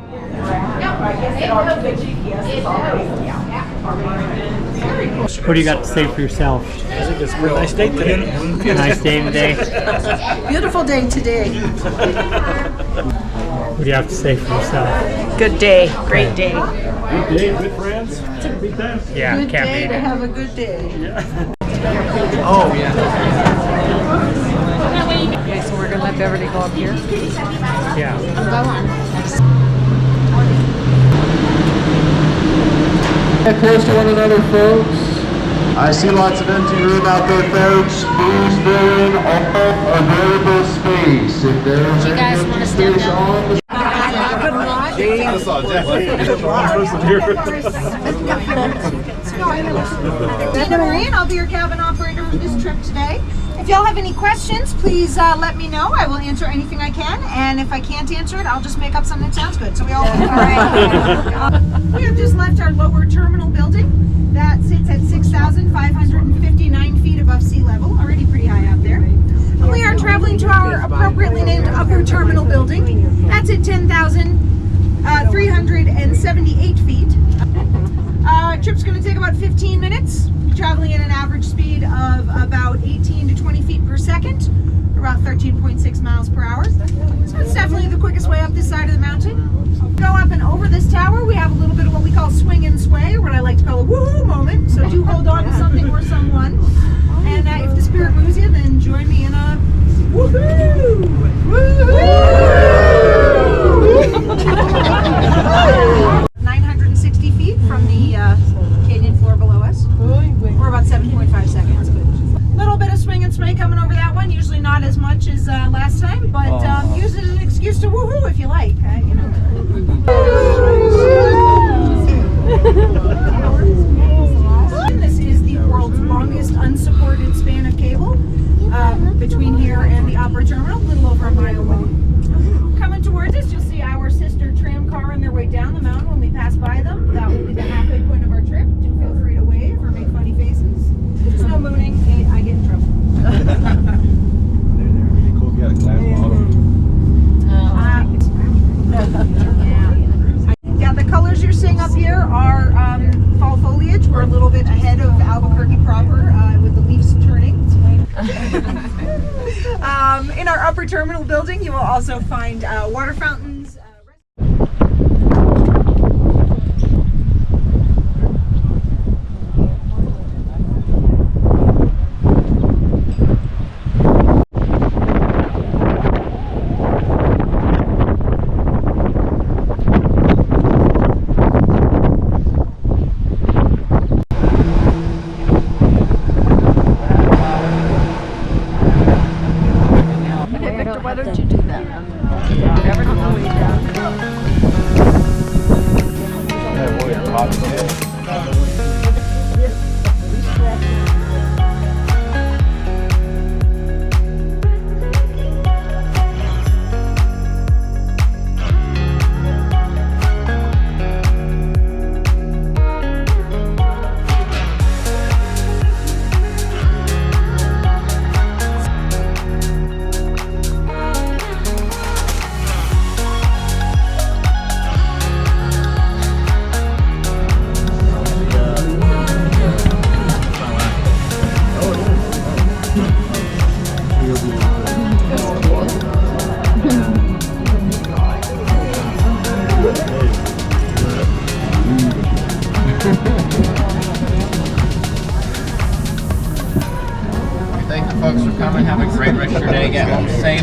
What do you got to say for yourself? I think it's a real nice day today. Nice day today. Beautiful day today. What do you have to say for yourself? Good day. Great day. Good day, good friends. Big time. Yeah, Good can't day beat to it. have a good day. Oh, yeah. Okay, so we're gonna let Beverly go up here. Yeah. Go on. Get close to one another, folks. I see lots of empty room out there, folks. Please fill in all available space. If there's You guys any wanna empty stand space down? on the Dana Marie, and I'll be your cabin operator for this trip today. If y'all have any questions, please let me know. I will answer anything I can, and if I can't answer it, I'll just make up something that sounds good. So we all all right. We have just left our lower terminal building. That sits at 6,559 feet above sea level, already pretty high out there. And we are traveling to our appropriately named upper terminal building. That's at 10,378 feet. Trip's going to take about 15 minutes. We're traveling at an average speed of about 18 to 20 feet per second, or about 13.6 miles per hour. So it's definitely the quickest way up this side of the mountain. Go up and over this tower, we have a little bit of what we call swing and sway, or what I like to call a woohoo moment. So do hold on to something or someone. And if the spirit moves you, then join me in a woohoo! Woohoo! 960 feet from the Canadian floor below us. We're about 7.5 seconds. But a little bit of swing and sway coming over that one. Usually not as much as last time, but use it as an excuse to woohoo if you like. You know. This is the world's longest unsupported span of cable between here and the upper terminal, a little over a mile away. Coming towards us, you'll see our sister tram car on their way down the mountain when we pass by them. That will be the halfway point of our trip. Do feel free to wave or make funny faces. There's no mooning. I get in trouble. Cool. You got a glass bottle. Yeah, the colors you're seeing up here are fall foliage. We're a little bit ahead of Albuquerque proper with the leaves turning. In our upper terminal building, you will also find water fountains. Why don't you do that? Thank you folks for coming. Have a great rest of your day. Get home safe.